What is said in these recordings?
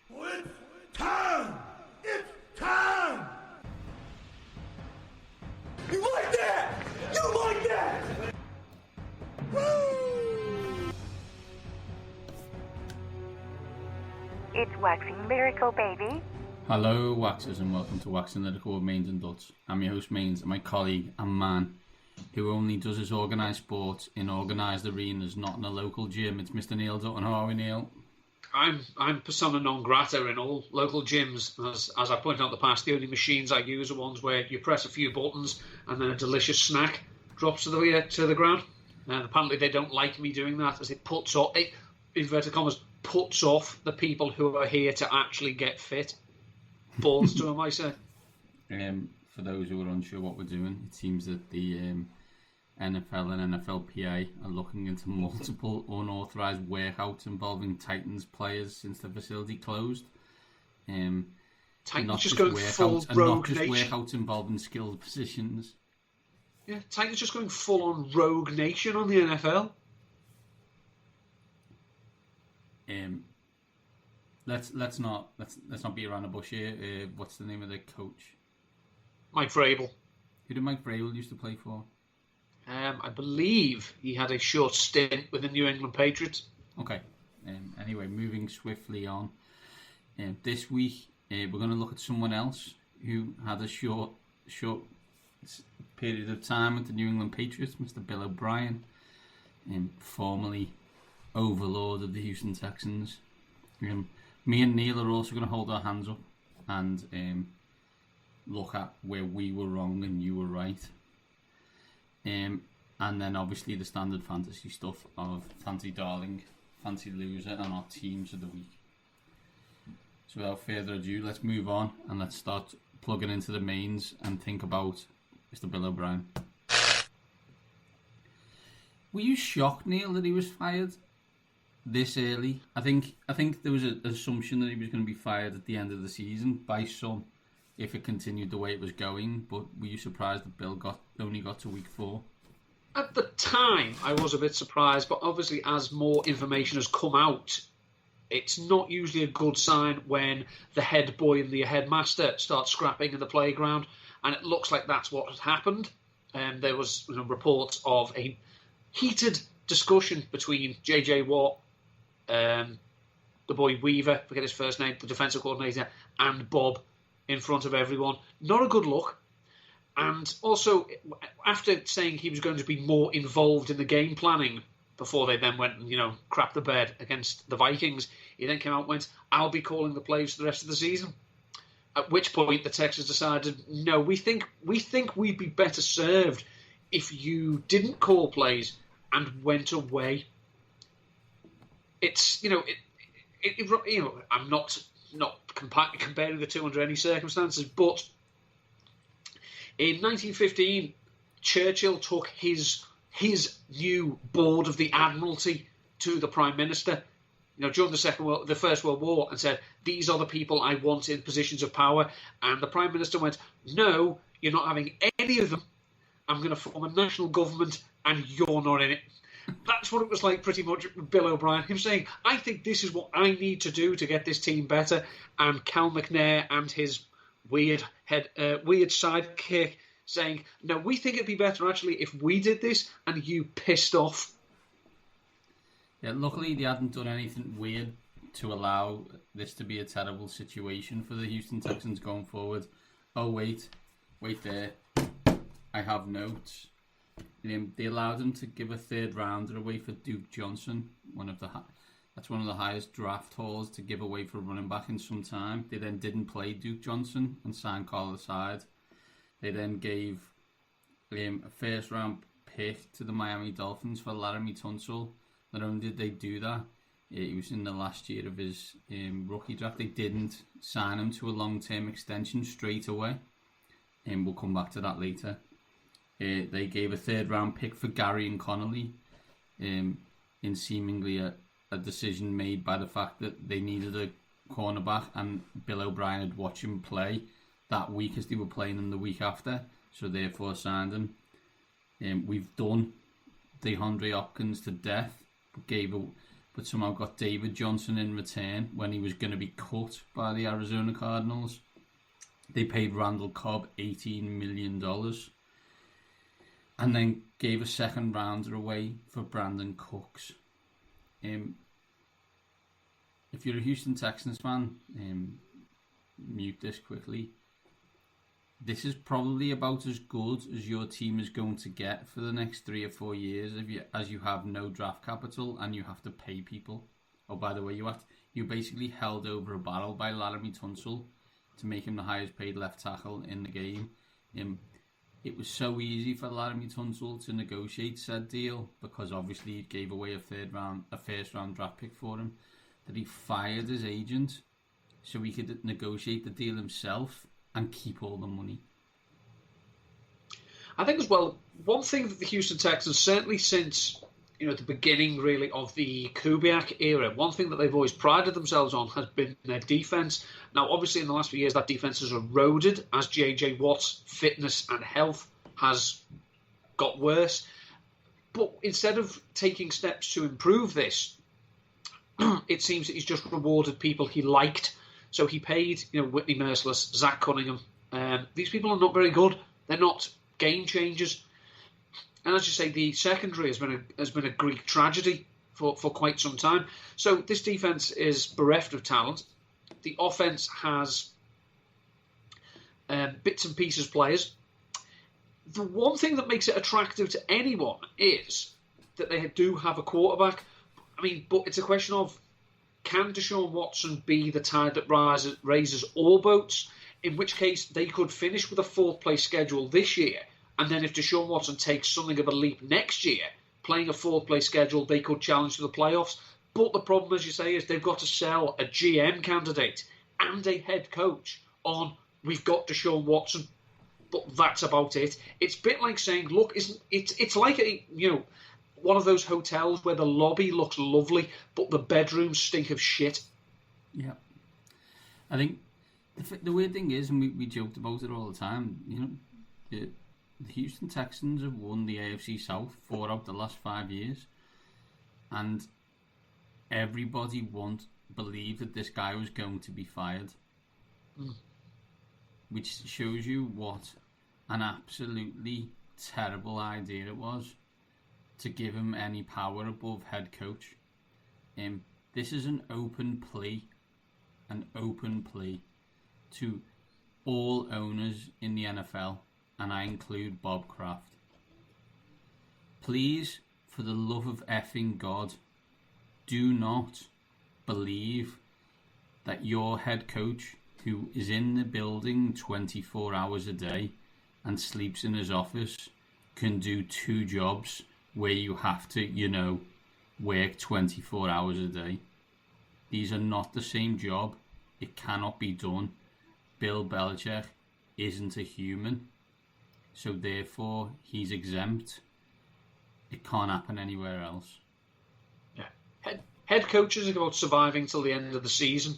It's time! It's time! You like that? You like that? Woo! It's Waxing Lyrical, baby. Hello, Waxers, and welcome to Waxing Lyrical with Mains and Duds. I'm your host, Mains, and my colleague and man who only does his organised sports in organised arenas, not in a local gym. It's Mr. Neil Dutton. How are we, Neil? I'm persona non grata in all local gyms. As I pointed out in the past, the only machines I use are ones where you press a few buttons and then a delicious snack drops to the ground. And apparently they don't like me doing that, as it puts off, inverted commas, puts off the people who are here to actually get fit. Balls to them, I say. For those who are unsure what we're doing, it seems that the NFL and NFLPA are looking into multiple unauthorised workouts involving Titans players since the facility closed. Titans just going full rogue nation. Workouts involving skilled positions. Yeah, Titans just going full on rogue nation on the NFL. Let's not beat around the bush here. What's the name of the coach? Mike Vrabel. Who did Mike Vrabel used to play for? I believe he had a short stint with the New England Patriots. Okay. Anyway, moving swiftly on. This week, we're going to look at someone else who had a short period of time with the New England Patriots, Mr. Bill O'Brien, formerly overlord of the Houston Texans. Me and Neil are also going to hold our hands up and look at where we were wrong and you were right. And then obviously the standard fantasy stuff of fancy darling, fancy loser, and our teams of the week. So without further ado, let's move on and let's start plugging into the mains and think about Mr. Bill O'Brien. Were you shocked, Neil, that he was fired this early? I think there was an assumption that he was going to be fired at the end of the season by some, if it continued the way it was going. But were you surprised that Bill only got to week 4? At the time, I was a bit surprised, but obviously as more information has come out, it's not usually a good sign when the head boy and the headmaster start scrapping in the playground, and it looks like that's what had happened. There was reports of a heated discussion between J.J. Watt, the boy Weaver, forget his first name, the defensive coordinator, and Bob in front of everyone. Not a good look. And also, after saying he was going to be more involved in the game planning before they then went and, crapped the bed against the Vikings, he then came out and went, I'll be calling the plays for the rest of the season. At which point the Texans decided, no, we think we'd be better served if you didn't call plays and went away. It's, I'm not comparing the two under any circumstances, but in 1915, Churchill took his new board of the Admiralty to the Prime Minister, during the First World War, and said, these are the people I want in positions of power. And the Prime Minister went, no, you're not having any of them. I'm going to form a national government and you're not in it. That's what it was like pretty much with Bill O'Brien. Him saying, I think this is what I need to do to get this team better. And Cal McNair and his weird sidekick saying, no, we think it'd be better actually if we did this and you pissed off. Yeah, luckily they hadn't done anything weird to allow this to be a terrible situation for the Houston Texans going forward. Oh, wait there. I have notes. They allowed him to give a third rounder away for Duke Johnson, that's one of the highest draft hauls to give away for a running back in some time. They then didn't play Duke Johnson and signed Carlos Hyde. They then gave a first round pick to the Miami Dolphins for Laramie Tunsil. Not only did they do that, he was in the last year of his rookie draft. They didn't sign him to a long-term extension straight away. And we'll come back to that later. They gave a third round pick for Gary and Connolly in seemingly a decision made by the fact that they needed a cornerback, and Bill O'Brien had watched him play that week as they were playing him the week after, so therefore signed him. We've done DeAndre Hopkins to death, but but somehow got David Johnson in return when he was going to be cut by the Arizona Cardinals. They paid Randall Cobb $18 million and then gave a second rounder away for Brandon Cooks. If you're a Houston Texans fan, mute this quickly. This is probably about as good as your team is going to get for the next 3 or 4 years as you have no draft capital and you have to pay people. Oh, by the way, you basically held over a barrel by Laramie Tunsil to make him the highest paid left tackle in the game. It was so easy for Laramie Tunsil to negotiate said deal because obviously he gave away a first round draft pick for him, that he fired his agent so he could negotiate the deal himself and keep all the money. I think as well, one thing that the Houston Texans, certainly since the beginning really of the Kubiak era, one thing that they've always prided themselves on has been their defense. Now, obviously, in the last few years, that defense has eroded as J.J. Watt's fitness and health has got worse. But instead of taking steps to improve this, it seems that he's just rewarded people he liked. So he paid, Whitney Merciless, Zach Cunningham. These people are not very good. They're not game changers. And as you say, the secondary has been a Greek tragedy for quite some time. So this defense is bereft of talent. The offense has bits and pieces players. The one thing that makes it attractive to anyone is that they do have a quarterback. But it's a question of, can Deshaun Watson be the tide that raises all boats? In which case, they could finish with a fourth-place schedule this year. And then if Deshaun Watson takes something of a leap next year, playing a fourth-place schedule, they could challenge for the playoffs. But the problem, as you say, is they've got to sell a GM candidate and a head coach on, we've got Deshaun Watson, but that's about it. It's a bit like saying, look, it's like one of those hotels where the lobby looks lovely, but the bedrooms stink of shit. Yeah. I think the weird thing is, and we joked about it all the time, the Houston Texans have won the AFC South 4 out of the last 5 years. And everybody believed that this guy was going to be fired. Which shows you what an absolutely terrible idea it was to give him any power above head coach. This is an open plea to all owners in the NFL, and I include Bob Kraft. Please, for the love of effing God, do not believe that your head coach, who is in the building 24 hours a day and sleeps in his office, can do 2 jobs where you have to, work 24 hours a day. These are not the same job. It cannot be done. Bill Belichick isn't a human, so therefore he's exempt. It can't happen anywhere else. Yeah. Head coaches are about surviving till the end of the season.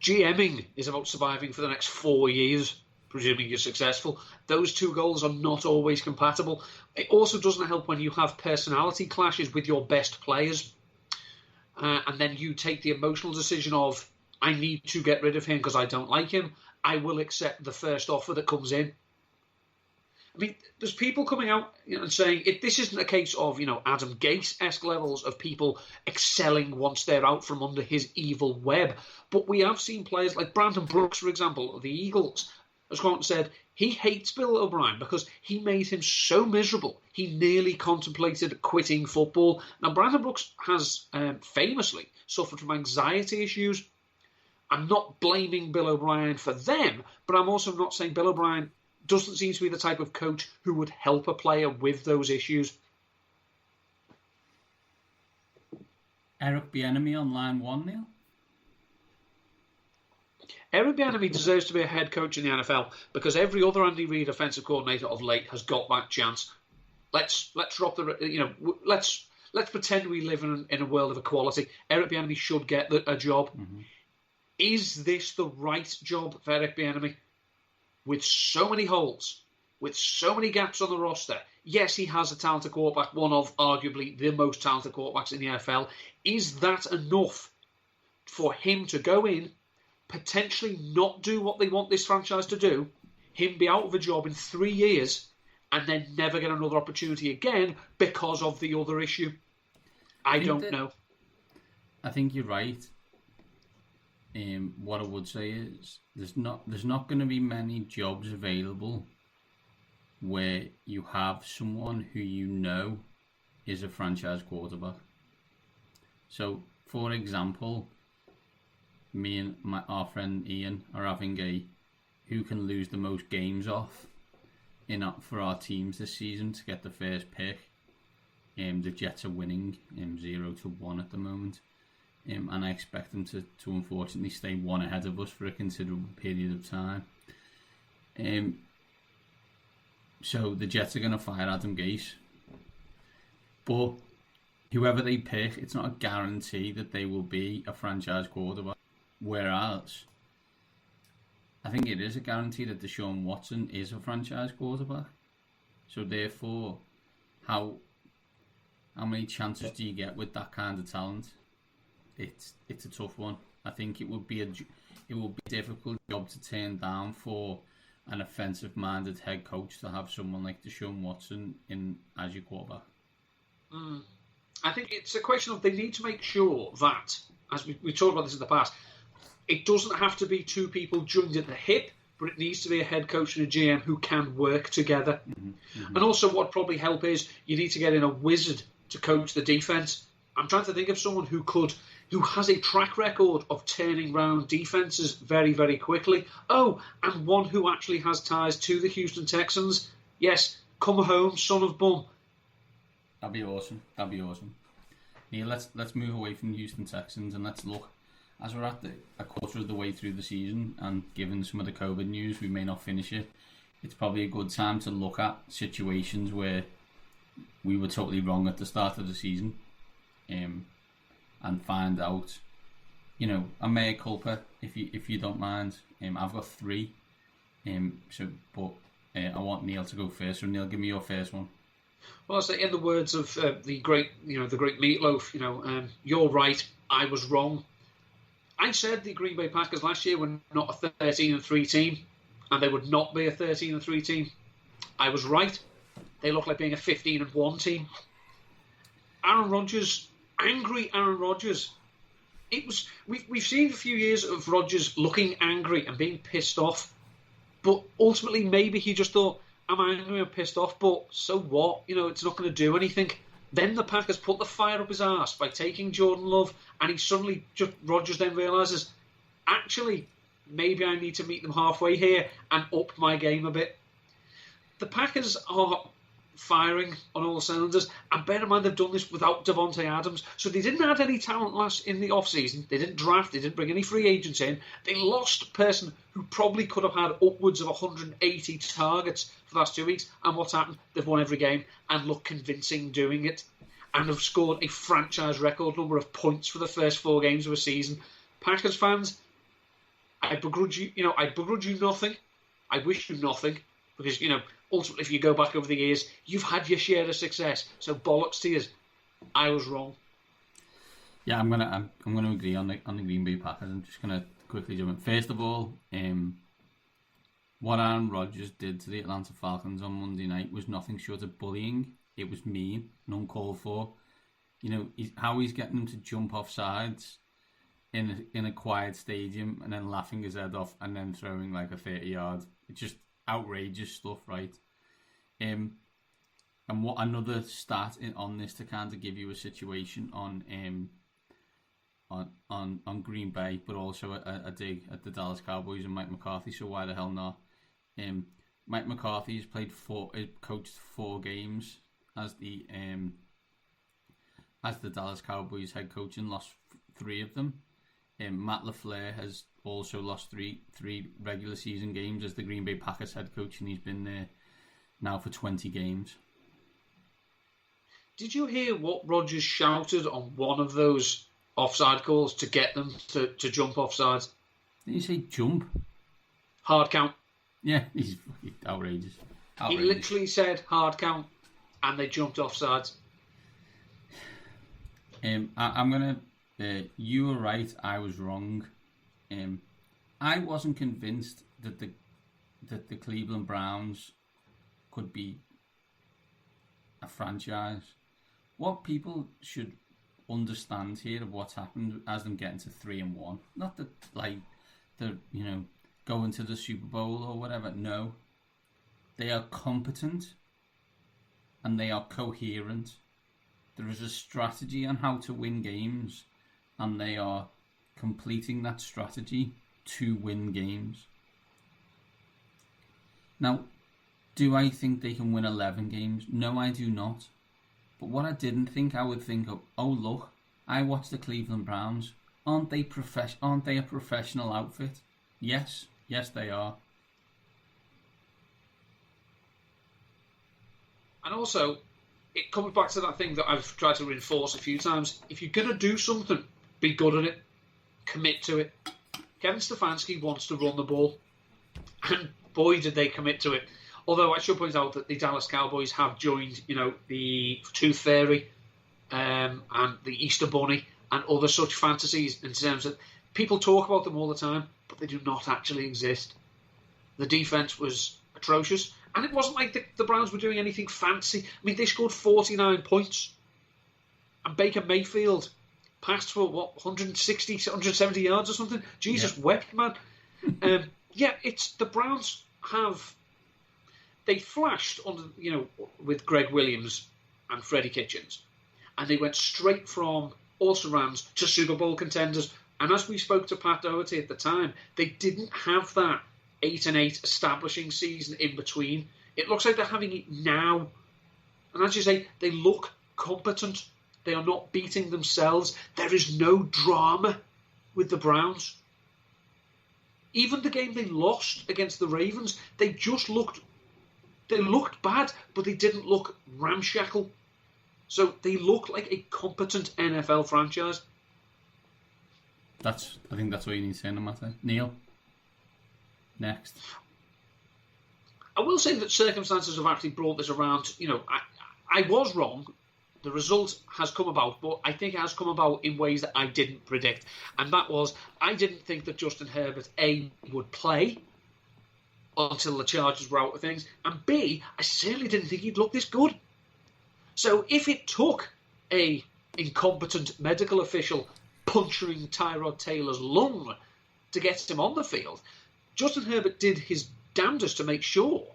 GMing is about surviving for the next 4 years, presuming you're successful. Those 2 goals are not always compatible. It also doesn't help when you have personality clashes with your best players, and then you take the emotional decision of, I need to get rid of him because I don't like him. I will accept the first offer that comes in. There's people coming out and saying this isn't a case of, Adam Gase-esque levels of people excelling once they're out from under his evil web. But we have seen players like Brandon Brooks, for example, of the Eagles, has come out and said he hates Bill O'Brien because he made him so miserable. He nearly contemplated quitting football. Now, Brandon Brooks has famously suffered from anxiety issues. I'm not blaming Bill O'Brien for them, but I'm also not saying Bill O'Brien doesn't seem to be the type of coach who would help a player with those issues. Eric Bieniemy on line 1, Neil? Eric Bieniemy deserves to be a head coach in the NFL because every other Andy Reid offensive coordinator of late has got that chance. Let's drop the let's pretend we live in a world of equality. Eric Bieniemy should get a job. Mm-hmm. Is this the right job for Eric Bieniemy? With so many holes, with so many gaps on the roster, Yes, he has a talented quarterback, one of arguably the most talented quarterbacks in the NFL. Is that enough for him to go in, potentially not do what they want this franchise to do, him be out of a job in 3 years, and then never get another opportunity again because of the other issue? I don't know. I think you're right. What I would say is there's not going to be many jobs available where you have someone who you know is a franchise quarterback. So, for example, me and our friend Ian are having a who can lose the most games off for our teams this season to get the first pick. The Jets are winning 0-1 at the moment. And I expect them to unfortunately stay one ahead of us for a considerable period of time. So the Jets are going to fire Adam Gase. But whoever they pick, it's not a guarantee that they will be a franchise quarterback. Whereas, I think it is a guarantee that Deshaun Watson is a franchise quarterback. So therefore, how many chances do you get with that kind of talent? It's a tough one. I think it would be a difficult job to turn down for an offensive-minded head coach to have someone like Deshaun Watson in as your quarterback. I think it's a question of they need to make sure that, as we talked about this in the past, it doesn't have to be two people joined at the hip, but it needs to be a head coach and a GM who can work together. And also what probably help is you need to get in a wizard to coach the defense. I'm trying to think of someone who has a track record of turning around defenses very, very quickly. Oh, and one who actually has ties to the Houston Texans. Yes, come home, son of bum. That'd be awesome. Neil, let's move away from the Houston Texans and let's look, as we're at a quarter of the way through the season, and given some of the COVID news, we may not finish it. It's probably a good time to look at situations where we were totally wrong at the start of the season, and find out, a mea culpa, if you don't mind. I've got 3, but I want Neil to go first. So Neil, give me your first one. Well, I say in the words of the great Meatloaf, you're right, I was wrong. I said the Green Bay Packers last year were not a 13-3 team, and they would not be a 13-3 team. I was right. They look like being a 15-1 team. Aaron Rodgers, angry Aaron Rodgers. We've seen a few years of Rodgers looking angry and being pissed off, but ultimately maybe he just thought, I'm angry and pissed off, but so what? It's not going to do anything. Then the Packers put the fire up his arse by taking Jordan Love, and Rodgers then realises, actually, maybe I need to meet them halfway here and up my game a bit. The Packers are firing on all cylinders, and bear in mind they've done this without Devontae Adams, so they didn't add any talent in the off-season. They didn't draft, they didn't bring any free agents in. They lost a person who probably could have had upwards of 180 targets for the last 2 weeks, and what's happened? They've won every game and look convincing doing it, and have scored a franchise record number of points for the first 4 games of a season. Packers fans, I begrudge you nothing. I wish you nothing, because ultimately, if you go back over the years, you've had your share of success. So bollocks to you. I was wrong. Yeah, I'm gonna agree on the Green Bay Packers. I'm just gonna quickly jump in. First of all, what Aaron Rodgers did to the Atlanta Falcons on Monday night was nothing short of bullying. It was mean and uncalled for. How he's getting them to jump off sides in a quiet stadium and then laughing his head off and then throwing like a 30-yard. It's just outrageous stuff, right? And what another stat on this to kind of give you a situation on Green Bay, but also a dig at the Dallas Cowboys and Mike McCarthy. So why the hell not? Mike McCarthy has coached 4 games as the Dallas Cowboys head coach and lost 3 of them. Matt LaFleur has also lost three regular season games as the Green Bay Packers head coach, and he's been there now for 20 games. Did you hear what Rodgers shouted on one of those offside calls to get them to jump offsides? Did you say jump? Hard count. Yeah, he's outrageous. He literally said hard count. and they jumped offsides. I'm gonna. You were right. I was wrong. I wasn't convinced that the Cleveland Browns could be a franchise. What people should understand here of what's happened as them getting to 3-1. Not that they're going to the Super Bowl or whatever. No, they are competent and they are coherent. There is a strategy on how to win games, and they are completing that strategy to win games. Now, do I think they can win 11 games? No, I do not. But what I didn't think, I would think of, oh look, I watched the Cleveland Browns. Aren't they a professional outfit? Yes, they are. And also, it comes back to that thing that I've tried to reinforce a few times. If you're going to do something, be good at it. Commit to it. Kevin Stefanski wants to run the ball. And boy, did they commit to it. Although I should point out that the Dallas Cowboys have joined, the Tooth Fairy and the Easter Bunny and other such fantasies in terms of people talk about them all the time, but they do not actually exist. The defense was atrocious, and it wasn't like the Browns were doing anything fancy. I mean, they scored 49 points, and Baker Mayfield passed for 160, 170 yards or something. Jesus wept, man. It's the Browns have. They flashed on, with Greg Williams and Freddie Kitchens, and they went straight from also-rans to Super Bowl contenders. And as we spoke to Pat Doherty at the time, they didn't have that 8-8 establishing season in between. It looks like they're having it now. And as you say, they look competent. They are not beating themselves. There is no drama with the Browns. Even the game they lost against the Ravens, they looked bad, but they didn't look ramshackle. So they look like a competent NFL franchise. I think that's what you need to say, no matter. Neil, next. I will say that circumstances have actually brought this around. I was wrong. The result has come about, but I think it has come about in ways that I didn't predict. And that was, I didn't think that Justin Herbert, A, would play until the Chargers were out of things, and B, I certainly didn't think he'd look this good. So if it took a incompetent medical official puncturing Tyrod Taylor's lung to get him on the field, Justin Herbert did his damnedest to make sure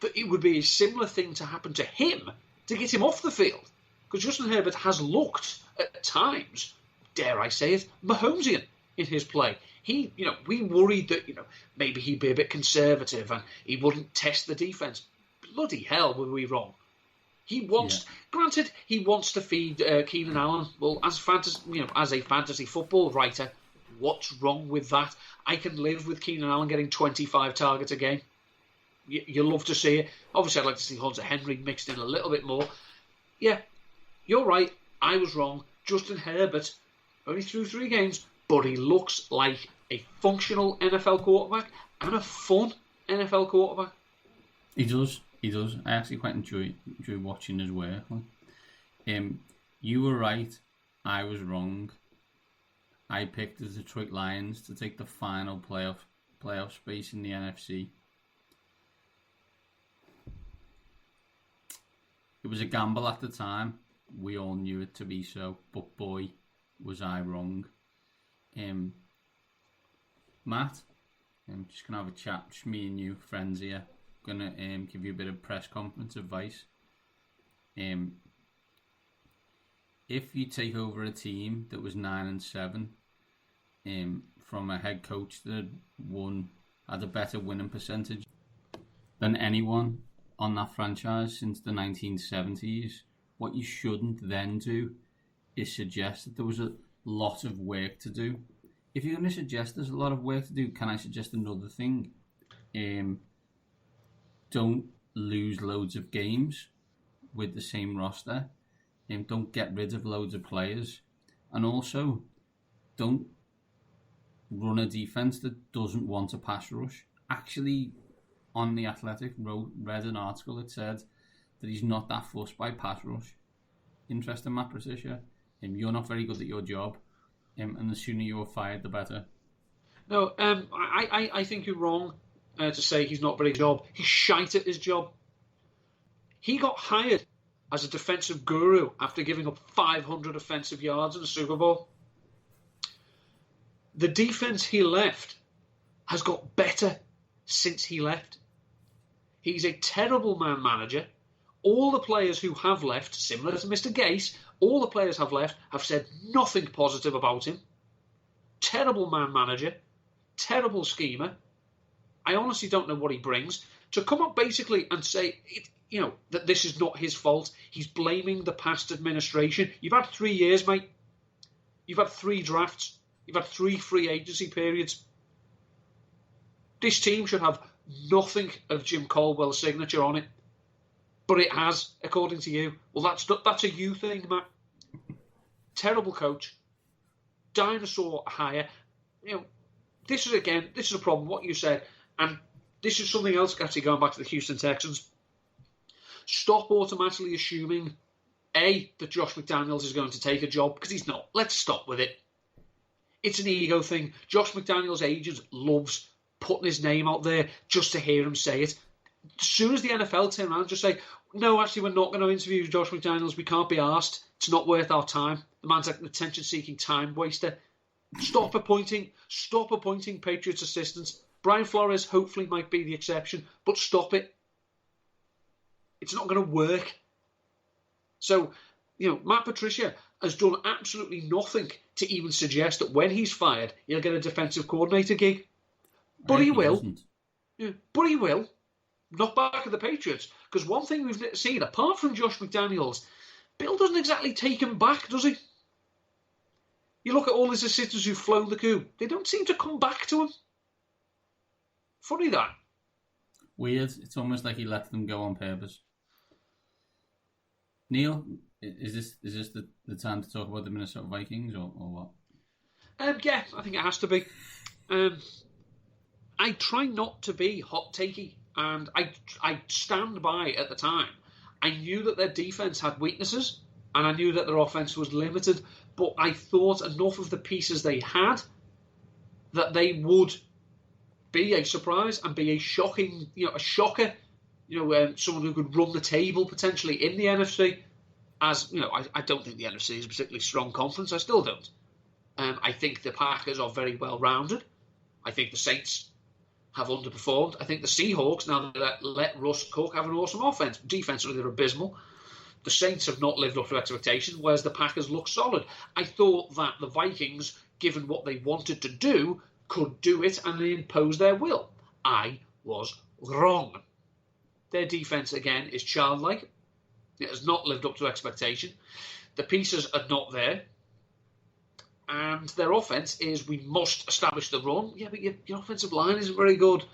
that it would be a similar thing to happen to him to get him off the field. Because Justin Herbert has looked at times, dare I say it, Mahomesian in his play. We worried that, maybe he'd be a bit conservative and he wouldn't test the defense. Bloody hell, were we wrong? Granted, he wants to feed Keenan Allen. Well, as a fantasy football writer, what's wrong with that? I can live with Keenan Allen getting 25 targets a game. You love to see it. Obviously, I'd like to see Hunter Henry mixed in a little bit more. Yeah, you're right. I was wrong. Justin Herbert only threw 3 games, but he looks like a functional NFL quarterback and a fun NFL quarterback. He does. I actually quite enjoy watching his work. You were right. I was wrong. I picked the Detroit Lions to take the final playoff space in the NFC. It was a gamble at the time. We all knew it to be so, but boy, was I wrong. Matt, I'm just going to have a chat, just me and you, friends here. I'm going to give you a bit of press conference advice. If you take over a team that was 9-7, from a head coach that had a better winning percentage than anyone on that franchise since the 1970s, what you shouldn't then do is suggest that there was a lot of work to do. If you're going to suggest there's a lot of work to do, can I suggest another thing? Don't lose loads of games with the same roster. Don't get rid of loads of players. And also, don't run a defense that doesn't want a pass rush. Actually, on The Athletic, read an article that said that he's not that fussed by pass rush. Interesting, Matt Patricia. You're not very good at your job, and the sooner you're fired, the better. No, I think you're wrong to say he's not very good at his job. He's shite at his job. He got hired as a defensive guru after giving up 500 offensive yards in the Super Bowl. The defense he left has got better since he left. He's a terrible man manager. All the players who have left, similar to Mr. Gase, all the players have left have said nothing positive about him. Terrible man manager. Terrible schemer. I honestly don't know what he brings. To come up basically and say, that this is not his fault. He's blaming the past administration. You've had 3 years, mate. You've had 3 drafts. You've had 3 free agency periods. This team should have nothing of Jim Caldwell's signature on it. But it has, according to you. Well, that's a you thing, Matt. Terrible coach. Dinosaur hire. This is a problem, what you said. And this is something else, actually, going back to the Houston Texans. Stop automatically assuming, A, that Josh McDaniels is going to take a job, because he's not. Let's stop with it. It's an ego thing. Josh McDaniels' agent loves putting his name out there just to hear him say it. As soon as the NFL turn around and just say, no, actually, we're not going to interview Josh McDaniels. We can't be asked. It's not worth our time. The man's like an attention-seeking time waster. Stop appointing Patriots assistants. Brian Flores hopefully might be the exception, but stop it. It's not going to work. So, Matt Patricia has done absolutely nothing to even suggest that when he's fired, he'll get a defensive coordinator gig. But he will. Yeah, but he will. Not back at the Patriots. Because one thing we've seen, apart from Josh McDaniels, Bill doesn't exactly take him back, does he? You look at all his assistants who've flown the coop. They don't seem to come back to him. Funny that. Weird. It's almost like he let them go on purpose. Neil, is this the time to talk about the Minnesota Vikings or what? Yeah, I think it has to be. I try not to be hot takey, and I stand by at the time. I knew that their defense had weaknesses, and I knew that their offense was limited, but I thought enough of the pieces they had that they would be a surprise and be a shocking, a shocker, someone who could run the table potentially in the NFC. As I don't think the NFC is a particularly strong conference. I still don't. I think the Packers are very well rounded. I think the Saints have underperformed. I think the Seahawks, now that let Russ cook, have an awesome offense. Defensively, they're abysmal. The Saints have not lived up to expectations, whereas the Packers look solid. I thought that the Vikings, given what they wanted to do, could do it and impose their will. I was wrong. Their defense, again, is childlike. It has not lived up to expectation. The pieces are not there. And their offense is, we must establish the run. Yeah, but your offensive line isn't very good.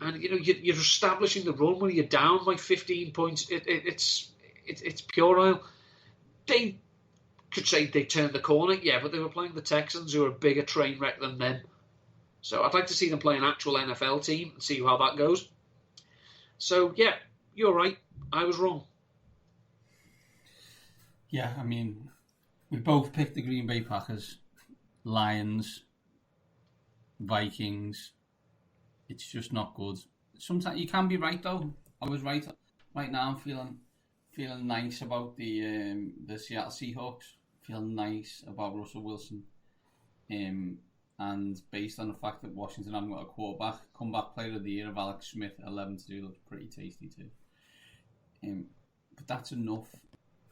And, you're establishing the run when you're down by 15 points. It's puerile. They could say they turned the corner, yeah, but they were playing the Texans, who are a bigger train wreck than them. So I'd like to see them play an actual NFL team and see how that goes. So, yeah, you're right. I was wrong. Yeah, I mean, we both picked the Green Bay Packers, Lions, Vikings. It's just not good. Sometimes you can be right though. I was right. Right now, I'm feeling nice about the Seattle Seahawks. Feeling nice about Russell Wilson. And based on the fact that Washington haven't got a quarterback, comeback player of the year of Alex Smith, 11-2 looks pretty tasty too. But that's enough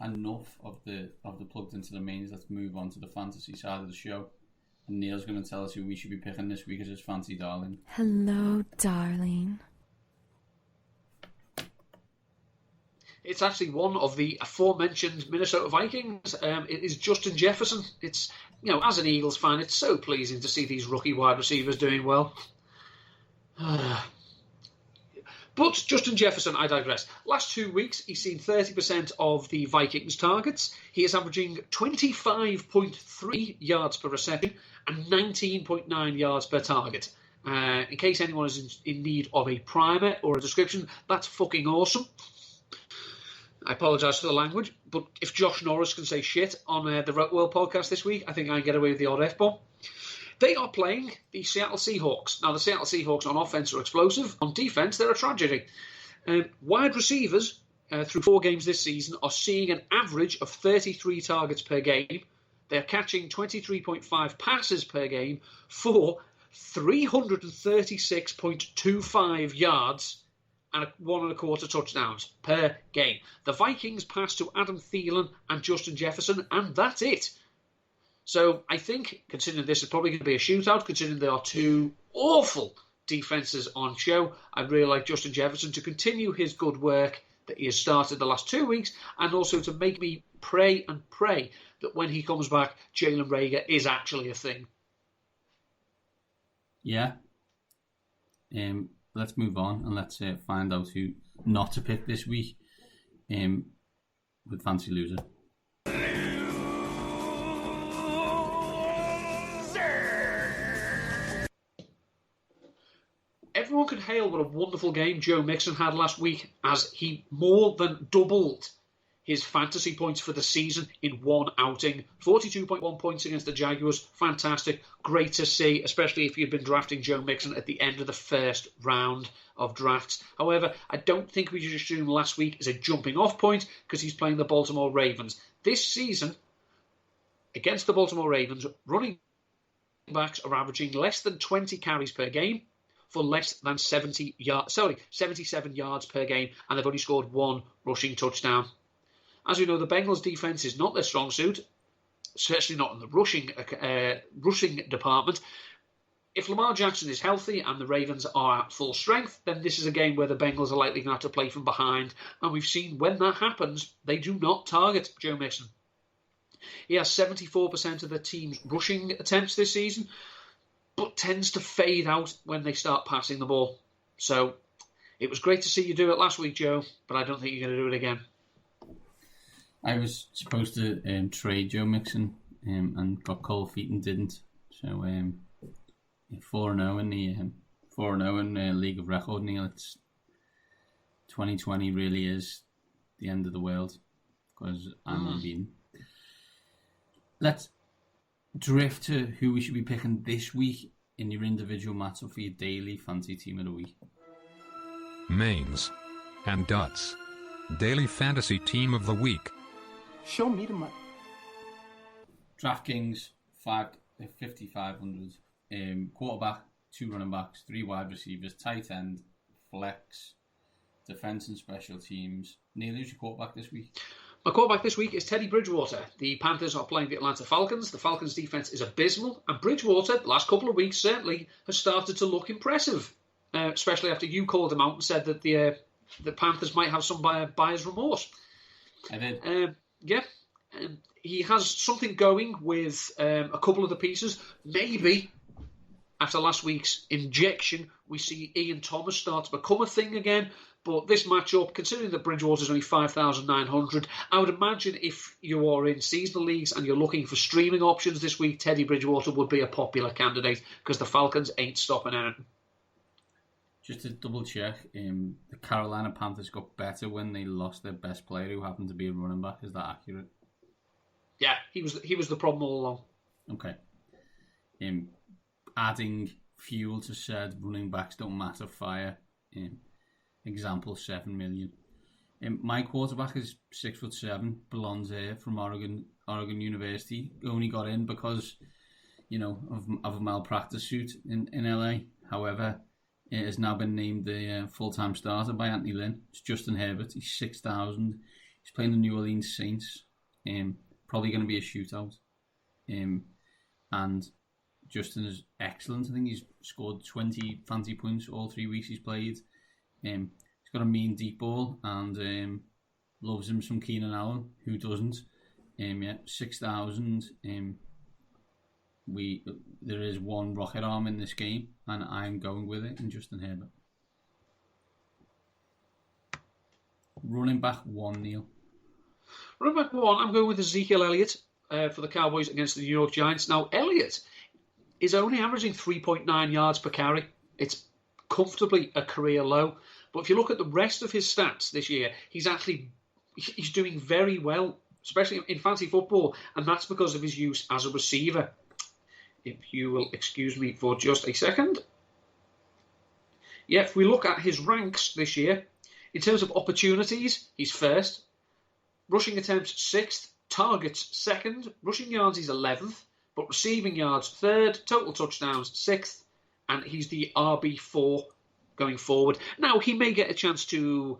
of the plugged into the mains. Let's move on to the fantasy side of the show. And Neil's going to tell us who we should be picking this week as his fancy darling. Hello, darling. It's actually one of the aforementioned Minnesota Vikings. It is Justin Jefferson. It's, as an Eagles fan, it's so pleasing to see these rookie wide receivers doing well. But Justin Jefferson, I digress. Last 2 weeks, he's seen 30% of the Vikings' targets. He is averaging 25.3 yards per reception and 19.9 yards per target. In case anyone is in need of a primer or a description, that's fucking awesome. I apologise for the language, but if Josh Norris can say shit on the Rock World podcast this week, I think I get away with the odd F-bomb. They are playing the Seattle Seahawks. Now, the Seattle Seahawks on offense are explosive. On defense, they're a tragedy. Wide receivers through 4 games this season are seeing an average of 33 targets per game. They're catching 23.5 passes per game for 336.25 yards and 1.25 touchdowns per game. The Vikings pass to Adam Thielen and Justin Jefferson, and that's it. So I think, considering this is probably going to be a shootout, considering there are 2 awful defences on show, I'd really like Justin Jefferson to continue his good work that he has started the last 2 weeks, and also to make me pray that when he comes back, Jalen Reagor is actually a thing. Yeah. Let's move on and let's find out who not to pick this week with Fancy Loser. Everyone could hail what a wonderful game Joe Mixon had last week, as he more than doubled his fantasy points for the season in one outing. 42.1 points against the Jaguars. Fantastic. Great to see, especially if you'd been drafting Joe Mixon at the end of the first round of drafts. However, I don't think we should assume last week is a jumping off point because he's playing the Baltimore Ravens. This season, against the Baltimore Ravens, running backs are averaging less than 20 carries per game for less than 77 yards per game, and they've only scored 1 rushing touchdown. As we know, the Bengals' defense is not their strong suit, especially not in the rushing department. If Lamar Jackson is healthy and the Ravens are at full strength, then this is a game where the Bengals are likely going to have to play from behind. And we've seen when that happens, they do not target Joe Mixon. He has 74% of the team's rushing attempts this season, but tends to fade out when they start passing the ball. So it was great to see you do it last week, Joe, but I don't think you're going to do it again. I was supposed to trade Joe Mixon and got cold feet and didn't. So 4-0 in the 4-0 in League of Record, Neil. It's 2020 really is the end of the world because I'm unbeaten. Let's drift to who we should be picking this week in your individual matchup for your daily fantasy team of the week. Mains and Duts. Daily fantasy team of the week. Show me the money. DraftKings 5,500. Quarterback, 2 running backs, 3 wide receivers, tight end, flex, defense and special teams. Neil, who's your quarterback this week? My quarterback this week is Teddy Bridgewater. The Panthers are playing the Atlanta Falcons. The Falcons' defense is abysmal, and Bridgewater, the last couple of weeks, certainly has started to look impressive, especially after you called him out and said that the Panthers might have some buyer's remorse. I did. He has something going with a couple of the pieces. Maybe after last week's injection, we see Ian Thomas start to become a thing again. But this matchup, considering that Bridgewater is only 5,900, I would imagine if you are in seasonal leagues and you're looking for streaming options this week, Teddy Bridgewater would be a popular candidate because the Falcons ain't stopping anything. Just to double check, the Carolina Panthers got better when they lost their best player, who happened to be a running back. Is that accurate? Yeah, he was the problem all along. Okay. Adding fuel to said running backs don't matter fire. Example 7 million. My quarterback is 6'7", blonde hair from Oregon University. Only got in because, of a malpractice suit in LA. However, it has now been named the full-time starter by Anthony Lynn. It's Justin Herbert. He's 6,000. He's playing the New Orleans Saints. Probably going to be a shootout. And Justin is excellent. I think he's scored 20 fantasy points all 3 weeks he's played. He's got a mean deep ball and loves him some Keenan Allen. Who doesn't? 6,000. There is one rocket arm in this game, and I'm going with it in Justin Herbert. Running back 1, Neil. Running back 1, I'm going with Ezekiel Elliott for the Cowboys against the New York Giants. Now, Elliott is only averaging 3.9 yards per carry. It's comfortably a career low. But if you look at the rest of his stats this year, he's actually he's doing very well, especially in fantasy football, and that's because of his use as a receiver. If you will excuse me for just a second. Yeah, if we look at his ranks this year, in terms of opportunities, he's first. Rushing attempts, 6th. Targets, 2nd. Rushing yards, he's 11th. But receiving yards, 3rd. Total touchdowns, 6th. And he's the RB4 going forward. Now, he may get a chance to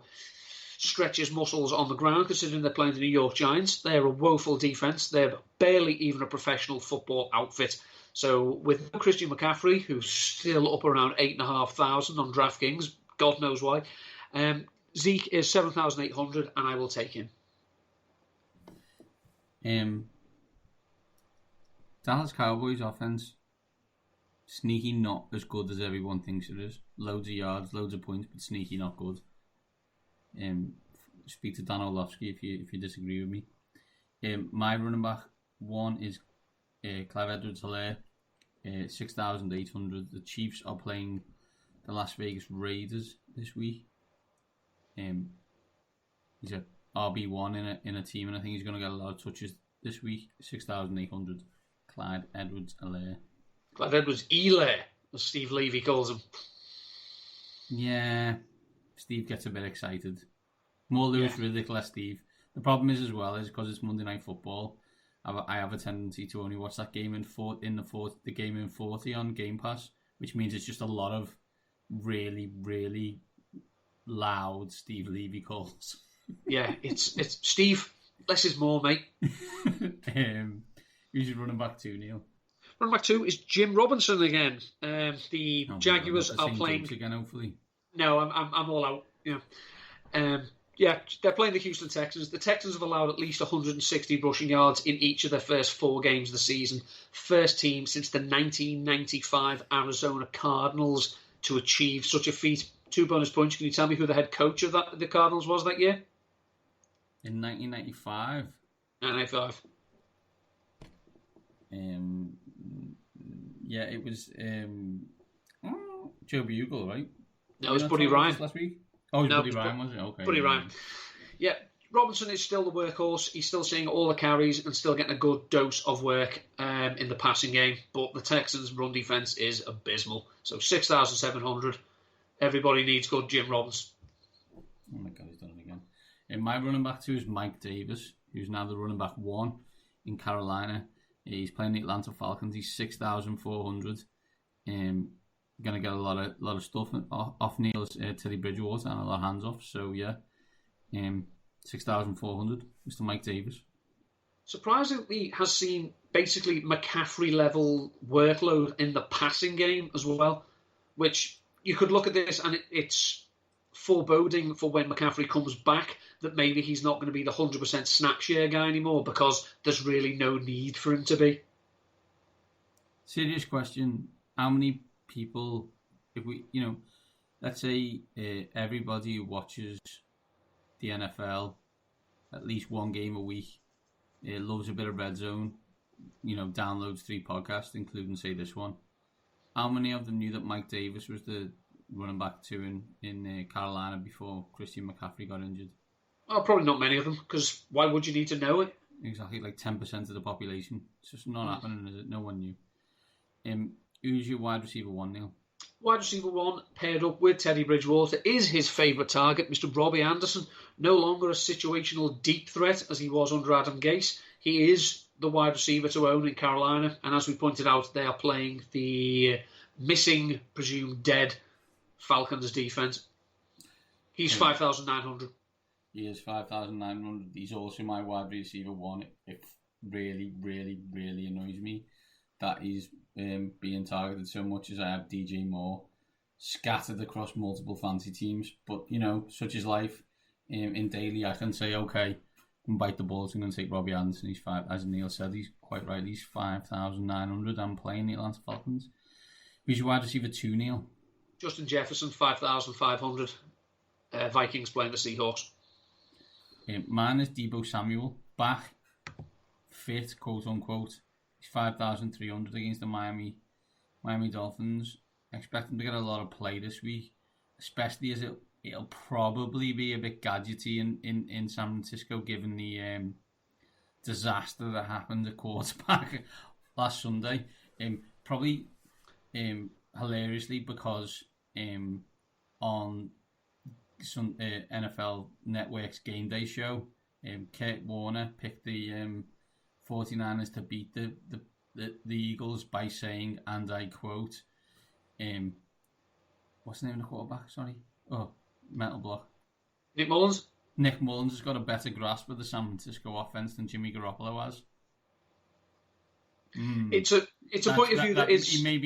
stretch his muscles on the ground, considering they're playing the New York Giants. They're a woeful defence. They're barely even a professional football outfit. So with Christian McCaffrey, who's still up around 8,500 on DraftKings, God knows why, Zeke is 7,800, and I will take him. Dallas Cowboys offense, sneaky not as good as everyone thinks it is. Loads of yards, loads of points, but sneaky not good. Speak to Dan Orlovsky if you disagree with me. My running back one is Clive Edwards-Helaire, 6,800. The Chiefs are playing the Las Vegas Raiders this week. He's a RB1 in a team, and I think he's going to get a lot of touches this week. 6,800. Clyde Edwards-Helaire. Clyde Edwards-Helaire, as Steve Levy calls him. Yeah, Steve gets a bit excited. More Lewis Riddick, less Steve. The problem is as well is because it's Monday Night Football. I have a tendency to only watch that game the game in 40 on Game Pass, which means it's just a lot of really, really loud Steve Levy calls. Yeah, it's Steve. Less is more, mate. Who's your running back two, Neil? Running back two is Jim Robinson again. The Jaguars are playing again. Hopefully, no, I'm all out. Yeah, they're playing the Houston Texans. The Texans have allowed at least 160 rushing yards in each of their first 4 games of the season. First team since the 1995 Arizona Cardinals to achieve such a feat. 2 bonus points. Can you tell me who the head coach of the Cardinals was that year? In 1995. 1995. Yeah, it was Joe Bugle, right? No, it was Buddy Ryan. Last week? Oh, it was Buddy Ryan, was it? Okay. Buddy Ryan. Yeah, Robinson is still the workhorse. He's still seeing all the carries and still getting a good dose of work in the passing game. But the Texans' run defense is abysmal. So 6,700. Everybody needs good Jim Robinson. Oh my God, he's done it again. And my running back two is Mike Davis, who's now the running back 1 in Carolina. He's playing the Atlanta Falcons. He's 6,400. Going to get a lot of stuff off Neil's Teddy Bridgewater and a lot of hands off. So yeah, 6,400. Mr. Mike Davis. Surprisingly, has seen basically McCaffrey level workload in the passing game as well, which you could look at this and it's foreboding for when McCaffrey comes back that maybe he's not going to be the 100% snap share guy anymore because there's really no need for him to be. Serious question. How many people, if we, let's say everybody who watches the NFL at least one game a week, loves a bit of Red Zone, downloads 3 podcasts, including, say, this one. How many of them knew that Mike Davis was the running back 2 in Carolina before Christian McCaffrey got injured? Oh, probably not many of them, because why would you need to know it? Exactly, like 10% of the population. It's just not happening, is it? No one knew. Who's your wide receiver 1, Neil? Wide receiver 1, paired up with Teddy Bridgewater, is his favourite target, Mr. Robbie Anderson. No longer a situational deep threat as he was under Adam Gase. He is the wide receiver to own in Carolina, and as we pointed out, they are playing the missing, presumed dead Falcons defence. He's 5,900. He is 5,900. He's also my wide receiver 1. It really, really, really annoys me that he's being targeted so much as I have DJ Moore scattered across multiple fantasy teams. But, such is life. In daily, I can say, okay, and bite the bullet. I'm going to take Robbie Anderson. He's 5, as Neil said, he's quite right. He's 5,900. I'm playing the Atlanta Falcons. Who's your wide receiver 2, Neil? Justin Jefferson, 5,500. Vikings playing the Seahawks. Mine is Deebo Samuel, back, fit, quote unquote. He's 5,300 against the Miami Dolphins. I expect him to get a lot of play this week, especially as it'll probably be a bit gadgety in San Francisco, given the disaster that happened at quarterback last Sunday. Probably hilariously, because on some NFL Network's Game Day show, Kurt Warner picked the 49ers to beat the Eagles by saying, and I quote, what's the name of the quarterback? Sorry. Oh, mental block. Nick Mullins? Nick Mullins has got a better grasp of the San Francisco offense than Jimmy Garoppolo has. It's a point of view that is... He may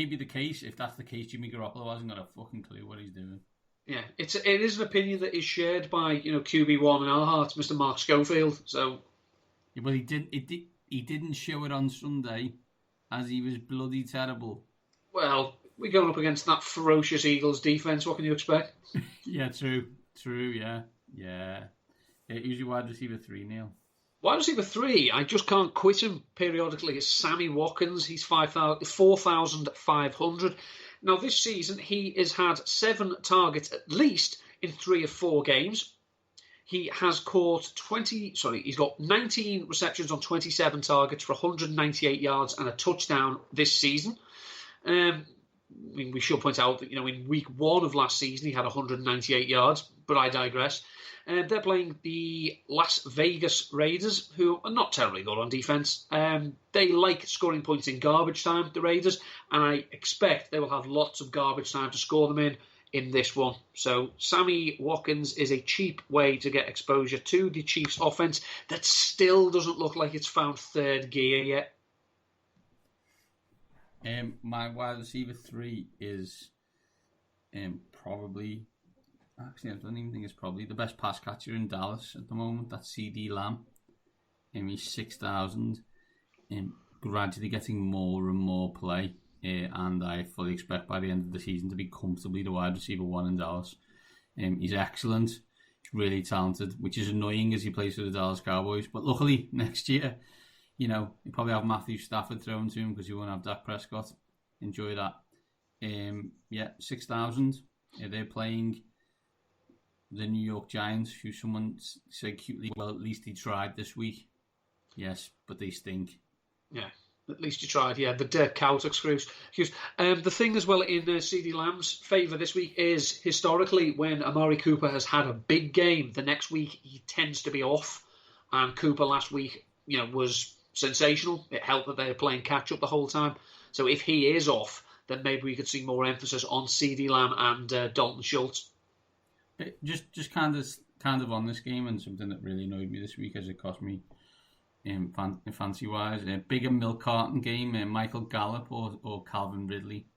be the case. If that's the case, Jimmy Garoppolo hasn't got a fucking clue what he's doing. Yeah, it is an opinion that is shared by QB1 and our hearts, Mr. Mark Schofield. So, yeah, but he didn't show it on Sunday, as he was bloody terrible. Well, we're going up against that ferocious Eagles defense. What can you expect? Yeah, true. Yeah. Who's your wide receiver 3, Neil? Wide receiver 3, I just can't quit him periodically, is Sammy Watkins. He's 4,500. Now, this season, he has had 7 targets at least in 3 of 4 games. He has caught he's got 19 receptions on 27 targets for 198 yards and a touchdown this season. We should point out that, in week 1 of last season, he had 198 yards, but I digress. They're playing the Las Vegas Raiders, who are not terribly good on defense. They like scoring points in garbage time, the Raiders, and I expect they will have lots of garbage time to score them in this one. So Sammy Watkins is a cheap way to get exposure to the Chiefs' offense that still doesn't look like it's found third gear yet. My wide receiver 3 is probably... Actually, I don't even think it's probably the best pass catcher in Dallas at the moment. That's CD Lamb. He's 6,000. Gradually getting more and more play. And I fully expect by the end of the season to be comfortably the wide receiver 1 in Dallas. He's excellent. He's really talented, which is annoying as he plays for the Dallas Cowboys. But luckily, next year, you probably have Matthew Stafford thrown to him because you won't have Dak Prescott. Enjoy that. 6,000. They're playing the New York Giants, who someone said cutely, well, at least he tried this week. Yes, but they stink. Yeah, at least you tried. Yeah, the Dirk Cout excuse. The thing as well in CD Lamb's favour this week is, historically, when Amari Cooper has had a big game, the next week he tends to be off. And Cooper last week, was sensational. It helped that they were playing catch-up the whole time. So if he is off, then maybe we could see more emphasis on CD Lamb and Dalton Schultz. Just kind of on this game, and something that really annoyed me this week as it cost me fancy wise, a bigger milk carton game, Michael Gallup or Calvin Ridley.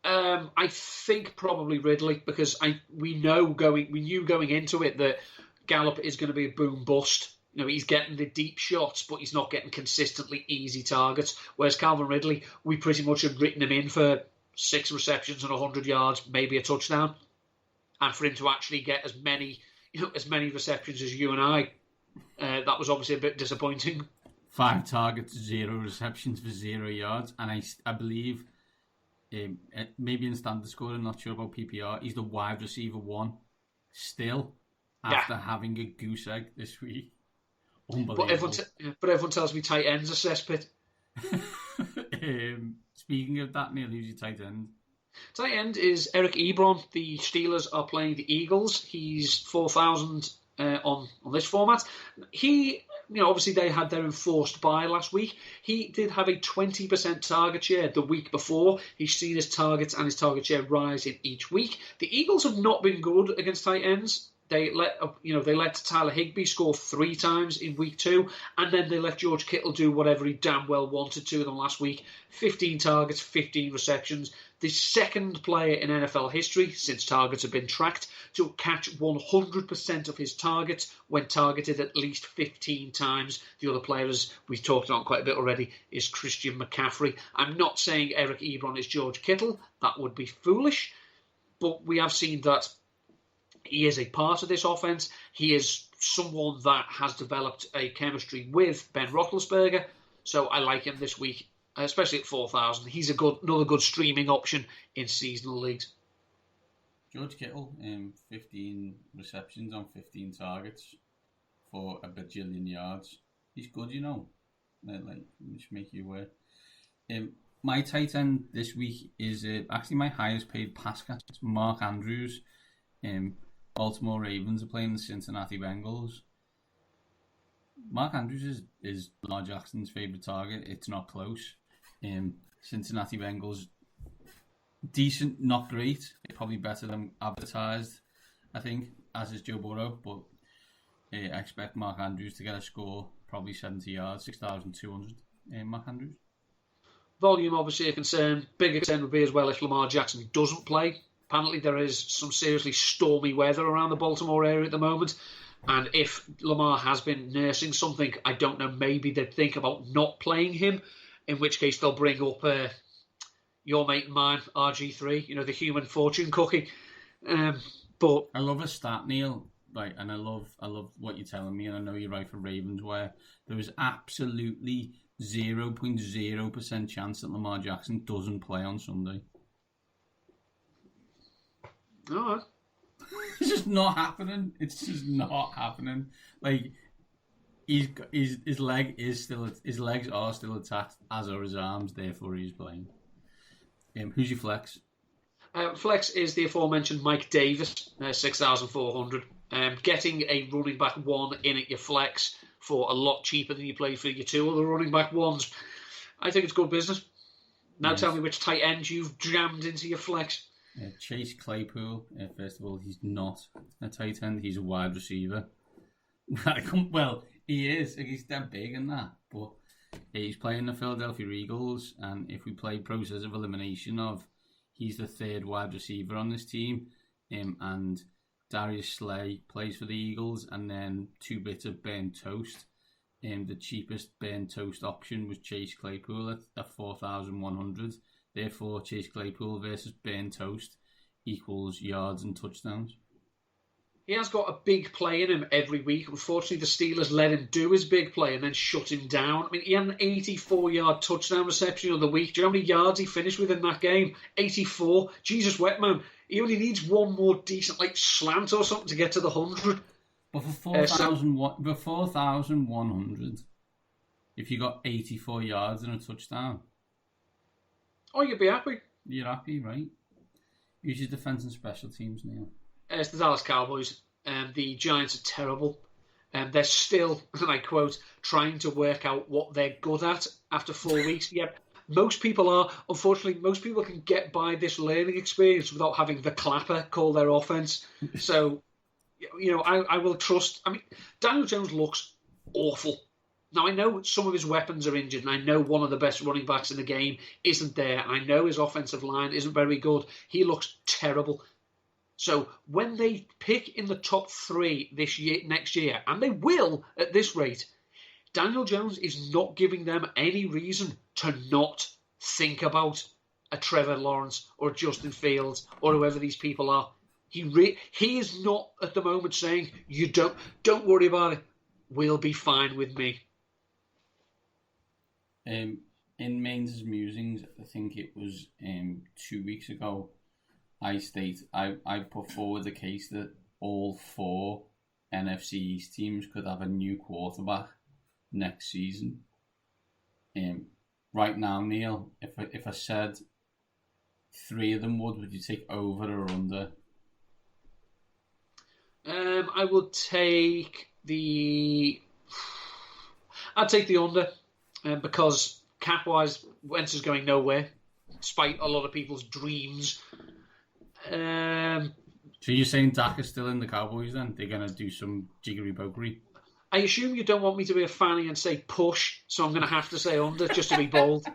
I think probably Ridley, because we knew going into it that Gallup is going to be a boom bust. He's getting the deep shots, but he's not getting consistently easy targets. Whereas Calvin Ridley, we pretty much had written him in for 6 receptions and 100 yards, maybe a touchdown. And for him to actually get as many receptions as you and I, that was obviously a bit disappointing. 5 targets, 0 receptions for 0 yards, and I believe maybe in standard score, I'm not sure about PPR, he's the wide receiver 1 still after having a goose egg this week. Unbelievable. But everyone tells me tight end's a cesspit. Speaking of that, Neil, who's your tight end? Tight end is Eric Ebron. The Steelers are playing the Eagles. He's 4,000 on this format. He, obviously they had their enforced bye last week. He did have a 20% target share the week before. He's seen his targets and his target share rise in each week. The Eagles have not been good against tight ends. They let Tyler Higbee score 3 times in week 2, and then they let George Kittle do whatever he damn well wanted to them last week. 15 targets, 15 receptions. The second player in NFL history, since targets have been tracked, to catch 100% of his targets when targeted at least 15 times. The other player, as we've talked about quite a bit already, is Christian McCaffrey. I'm not saying Eric Ebron is George Kittle. That would be foolish. But we have seen that he is a part of this offense. He is someone that has developed a chemistry with Ben Roethlisberger. So I like him this week, especially at 4,000. He's another good streaming option in seasonal leagues. George Kittle, 15 receptions on 15 targets for a bajillion yards. He's good, you know. Just make you aware. My tight end this week is actually my highest paid pass catcher. It's Mark Andrews. Baltimore Ravens are playing the Cincinnati Bengals. Mark Andrews is Lamar Jackson's favourite target. It's not close. Cincinnati Bengals, decent, not great. Probably better than advertised, I think, as is Joe Burrow. But I expect Mark Andrews to get a score, probably 70 yards, 6,200. Mark Andrews. Volume, obviously, a concern. Bigger concern would be as well if Lamar Jackson doesn't play. Apparently, there is some seriously stormy weather around the Baltimore area at the moment. And if Lamar has been nursing something, I don't know, maybe they'd think about not playing him, in which case they'll bring up your mate and mine, RG3, the human fortune cookie. But I love a stat, Neil, right? And I love what you're telling me, and I know you're right for Ravens, where there is absolutely 0.0% chance that Lamar Jackson doesn't play on Sunday. all right. It's just not happening. It's just not happening. Like his legs are still attached, as are his arms. Therefore, he's playing. Who's your flex? Flex is the aforementioned Mike Davis, 6,400. Getting a running back one in at your flex for a lot cheaper than you play for your two other running back ones. I think it's good business. Now Yes. Tell me which tight end you've jammed into your flex. Chase Claypool. First of all, he's not a tight end. He's a wide receiver. Well, he is. He's that big and that. But he's playing the Philadelphia Eagles. And if we play process of elimination of, he's the third wide receiver on this team. And Darius Slay plays for the Eagles. And then 2 bits of burnt toast. The cheapest burnt toast option was Chase Claypool at 4,100. Therefore, Chase Claypool versus burnt toast equals yards and touchdowns. He has got a big play in him every week. Unfortunately, the Steelers let him do his big play and then shut him down. I mean, he had an 84-yard touchdown reception of the week. Do you know how many yards he finished with in that game? 84. Jesus, wet man. He only needs one more decent slant or something to get to the 100. But for 4,100, if you got 84 yards and a touchdown, oh, you'd be happy. you're happy, right? Use your defense and special teams, Neil. It's the Dallas Cowboys. The Giants are terrible. They're still, and I quote, trying to work out what they're good at after 4 weeks. Yep, most people are. Unfortunately, most people can get by this learning experience without having the clapper call their offense. So, I will trust. I mean, Daniel Jones looks awful. Now, I know some of his weapons are injured, and I know one of the best running backs in the game isn't there. I know his offensive line isn't very good. He looks terrible. So when they pick in the top 3 next year, and they will at this rate, Daniel Jones is not giving them any reason to not think about a Trevor Lawrence or a Justin Fields or whoever these people are. He is not at the moment saying, "You don't worry about it. We'll be fine with me." In Main's musings, I think it was 2 weeks ago, I put forward the case that all 4 NFC East teams could have a new quarterback next season. Right now, Neil, if I said 3 of them would you take over or under? I will take I'd take the under because cap-wise, Wentz is going nowhere, despite a lot of people's dreams. So you're saying Dak is still in the Cowboys then? They're going to do some jiggery-pokery? I assume you don't want me to be a fanny and say push, so I'm going to have to say under just to be bold.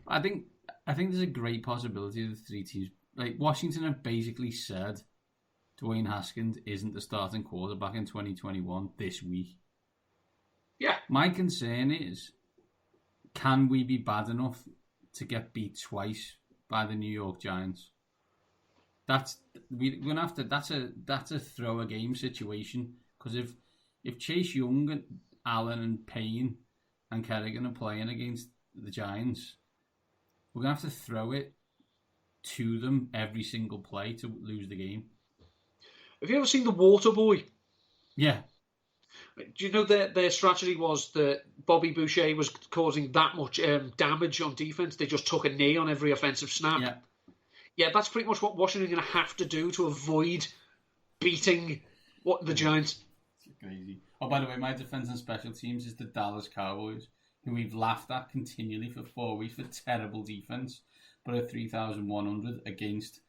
I think there's a great possibility of the 3 teams. Like Washington have basically said Dwayne Haskins isn't the starting quarterback in 2021 this week. Yeah. My concern is, can we be bad enough to get beat twice by the New York Giants? We're gonna have to. That's a throw a game situation, because if Chase Young and Allen and Payne and Kerrigan are playing against the Giants, we're gonna have to throw it to them every single play to lose the game. Have you ever seen The Water Boy? Yeah. Do you know their strategy was that Bobby Boucher was causing that much damage on defence? They just took a knee on every offensive snap. Yeah. Yeah, that's pretty much what Washington are going to have to do to avoid beating the Giants. It's crazy. Oh, by the way, my defence and special teams is the Dallas Cowboys, who we've laughed at continually for 4 weeks for terrible defence, but at 3,100 against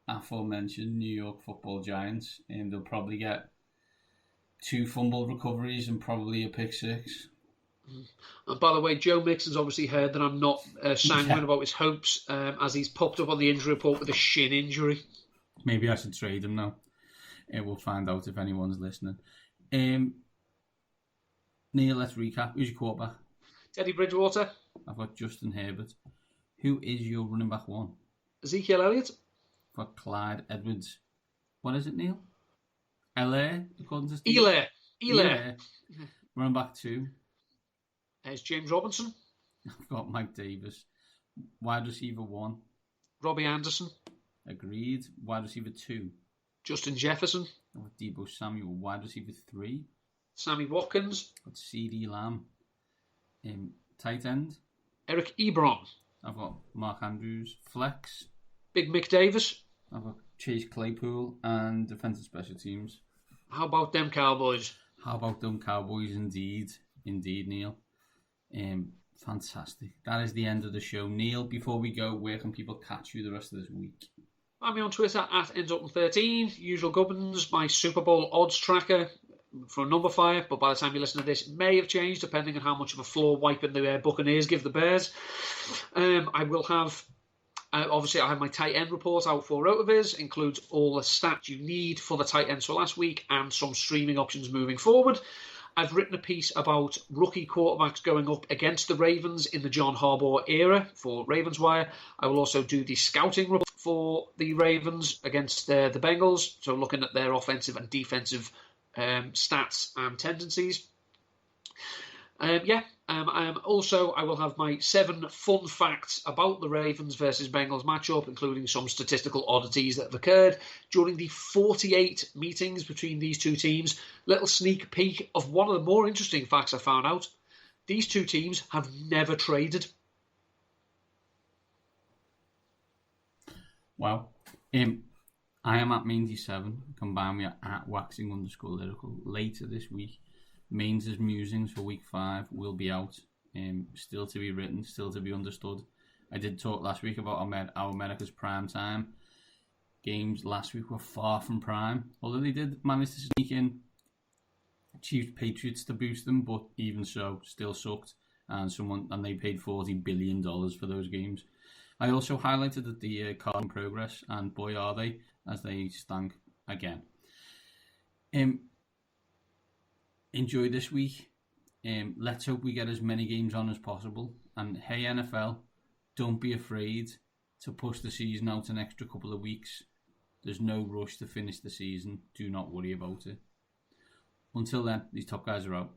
aforementioned New York Football Giants, and they'll probably get 2 fumble recoveries and probably a pick 6. And by the way, Joe Mixon's obviously heard that I'm not sanguine about his hopes, as he's popped up on the injury report with a shin injury. Maybe I should trade him now. We'll find out if anyone's listening. Neil, let's recap. Who's your quarterback? Teddy Bridgewater. I've got Justin Herbert. Who is your running back 1? Ezekiel Elliott. I've got Clyde Edwards. What is it, Neil? LA, according to Steve? Elair. Running back 2. There's James Robinson. I've got Mike Davis. Wide receiver 1. Robbie Anderson. Agreed. Wide receiver 2. Justin Jefferson. I've got Deebo Samuel. Wide receiver 3. Sammy Watkins. I've got CD Lamb. Tight end. Eric Ebron. I've got Mark Andrews. Flex. Big Mick Davis. I've got Chase Claypool. And defensive special teams. How about them Cowboys? How about them Cowboys, indeed. Indeed, Neil. Fantastic. That is the end of the show. Neil, before we go, where can people catch you the rest of this week? Find me on Twitter at EndsUp13. Usual gubbins, my Super Bowl odds tracker for a number fire, but by the time you listen to this, it may have changed depending on how much of a floor wiping the Buccaneers give the Bears. I will have, obviously, I have my tight end report out for Rotoviz, includes all the stats you need for the tight ends for last week and some streaming options moving forward. I've written a piece about rookie quarterbacks going up against the Ravens in the John Harbaugh era for Ravenswire. I will also do the scouting report for the Ravens against the Bengals, so looking at their offensive and defensive stats and tendencies. Also, I will have my 7 fun facts about the Ravens versus Bengals matchup, including some statistical oddities that have occurred during the 48 meetings between these two teams. Little sneak peek of one of the more interesting facts I found out. These two teams have never traded. Wow. I am at Mainsy7. Combine me at waxing_lyrical. Later this week, Mains's musings for week 5 will be out. Still to be written, still to be understood. I did talk last week about our America's prime time. Games last week were far from prime, although they did manage to sneak in Chiefs Patriots to boost them, but even so, still sucked. And they paid $40 billion for those games. I also highlighted that the cards in progress, and boy are they, as they stank again. Enjoy this week. Let's hope we get as many games on as possible. And hey, NFL, don't be afraid to push the season out an extra couple of weeks. There's no rush to finish the season. Do not worry about it. Until then, these top guys are out.